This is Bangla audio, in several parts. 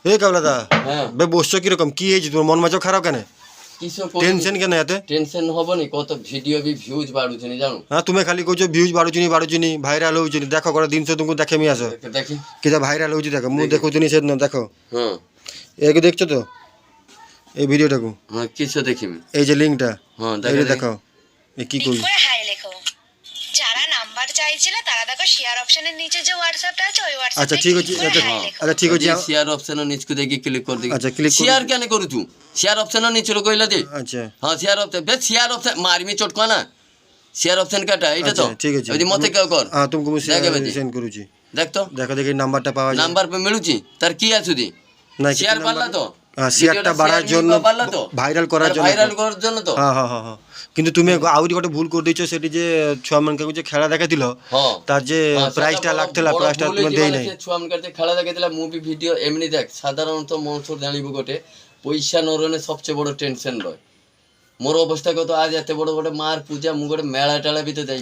এ কাবলাদা হ্যাঁ বে বসছো কিরকম কি হয়েছে তোমার মন মাঝে খারাপ কেন কিসব টেনশন কেন এতে টেনশন হবনি কত ভিডিও भी ভিউজ বাড়ুছনি জানো হ্যাঁ তুমি খালি কইছো ভিউজ বাড়ুচিনি ভাইরাল হউচিনি দেখো করে দিনছো তুমি দেখে মি আসো দেখি কিটা ভাইরাল হউচি দেখো মু দেখুছিনি সেদিন দেখো হ্যাঁ একে দেখছো তো এই ভিডিওটাকু হ্যাঁ কিছু দেখিমি এই যে লিংকটা হ্যাঁ এই দেখে দেখো এ কি কই হাই লেখো যারা নাম্বার চাইছিলে তারা দেখো শেয়ার অপশনের নিচে যে হোয়াটসঅ্যাপটা আছে ওই হোয়াটসঅ্যাপে আচ্ছা ঠিক আছে আচ্ছা ঠিক আছে শেয়ার অপশন নিচে দেখি ক্লিক कर दे अच्छा, click कर शेयर क्या करू तू शेयर ऑप्शन नीचे लो কইলা দে আচ্ছা हां शेयर ऑप्शन बे शेयर ऑप्शन मारमी चटका ना शेयर ऑप्शन काटा এটা তো ঠিক আছে ওই মতে কেউ কর হ্যাঁ তুমি সেন্ড করুছি দেখ তো দেখো দেখি নাম্বারটা পাওয়া যায় নাম্বার পে মিলুছি তার কি আছুদি না শেয়ার পারলা তো শেয়ারটা বাড়ার জন্য ভাইরাল করার জন্য ভাইরাল করার জন্য তো হ্যাঁ হ্যাঁ হ্যাঁ কিন্তু তুমি আউরি গোটে ভুল করে দিয়েছো সেটি যে ছুয়া মানকাকু যে খেলা দেখাইছিল তার যে প্রাইসটা লাগতেলা প্রাইসটা তুমি দেই নাই ছুয়া মানকার যে খেলা দেখাইছিলা মুভি ভিডিও এমনি দেখ সাধারণত মনসুর জানিব গোটে পয়সা নরনে সবচেয়ে বড় টেনশন রয় মোর অবস্থা কত আজ এত বড় গোটে মার পূজা মু গোটে মেলা টেলা ভিতরে যাই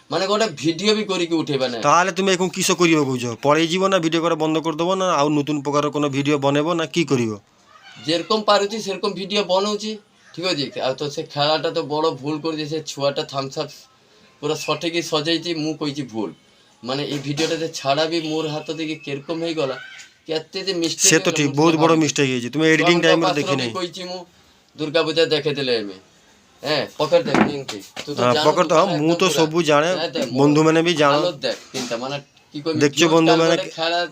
মানে গোটে ভিডিও भी করি কি উঠেবে না তাহলে তুমি এখন কিসো করিব বুঝো পরে জীব না ভিডিও করা বন্ধ করে দেবো না আর নতুন প্রকারের কোনো ভিডিও বানাবো না কি করিব যেরকম পারুছি সেরকম ভিডিও বানাউছি ঠিক আছে আর তো সে খেলাটা তো বড় ভুল করে দিয়েছে ছুয়াটা থামস আপ পুরো সঠিকই সজাইছি মু কইছি ভুল মানে এই ভিডিওটা যে ছাড়াবি মোর হাত থেকে কিরকম হয়ে গলা কেতে যে মিস্টেক সে তো ঠিক বহুত বড় মিস্টেক হয়েছে তুমি এডিটিং টাইমে দেখি নাই কইছি মু দুর্গা পূজা দেখে দিলে আমি হ্যাঁ পকড় দেখ নিংটি তো পকড় তো মু তো সবু জানে বন্ধু মানে भी জানো দেখ কিন্তু মানে কি কই দেখছো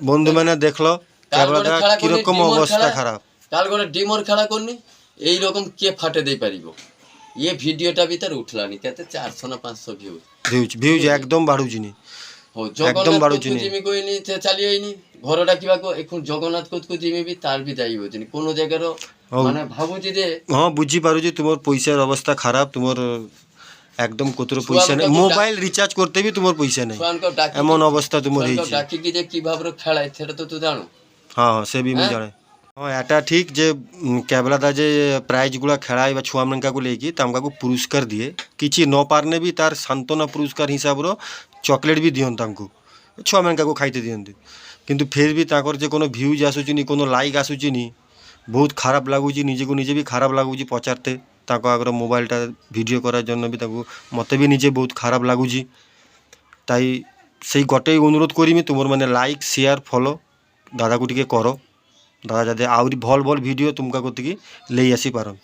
বন্ধু মানে দেখলো ক্যামেরাটা কি রকম অবস্থা খারাপ কাল করে ডিমর খেলা করনি এই রকম কে ফাটে দেই পারিব ये ভিডিওটা ভিতর উঠলানি কত 400 না 500 ভিউজ একদম বাড়ুজিনি हो জগন্নাথ জিমি কইনি তে চালি আইনি ঘরটা কিবা কো এখন জগন্নাথ কতকু জিমি বি তার বি যাই হইনি কোন জায়গার মানে ভাবুছি যে হ্যাঁ বুঝি পারুছি তোমার পয়সার অবস্থা খারাপ তোমার একদম কতর পয়সা নেই মোবাইল রিচার্জ করতে भी তোমার পয়সা নেই এমন অবস্থা তোমার হইছে ডাকি কি যে কিভাবে খেলায় সেটা তো তুই জানো হ্যাঁ সে भी আমি জানি হ্যাঁ এটা ঠিক যে ক্যাবলাদা যে প্রাইজগুলো খেলায় বা ছুয়া মানকাকু লেকি তামকাকু পুরস্কার দিয়ে কিছু ন পারনে भी তার সান্ত্বনা পুরস্কার হিসাবর চকলেট भी দিয়ন তাঙ্কু ছুয়া মানকাকু খাইতে দিয়ନ୍ତି কিন্তু ফের भी তাঁকর যে কোনো ভিউজ আসুচিনি কোনো লাইক আসুচিনি ବହୁତ ଖରାପ ଲାଗୁଛି ନିଜକୁ ନିଜେ ବି ଖରାପ ଲାଗୁଛି ପଚାରତେ ତାଙ୍କ ଆଗରେ ମୋବାଇଲଟା ଭିଡ଼ିଓ କରାର ଜন্য ବି ତାଙ୍କୁ ମୋତେ ବି ନିଜେ ବହୁତ ଖରାପ ଲାଗୁଛି তাই সেই গোটেই অনুরোধ করিমি তোমার মানে লাইক শেয়ার ফলো দাদাকে টিকে কর দাদা যাতে আହୁରି ଭଲ ଭଲ ଭିଡ଼ିଓ ତୁମକା କତିକି ନେଇ ଆସିପାରନ୍।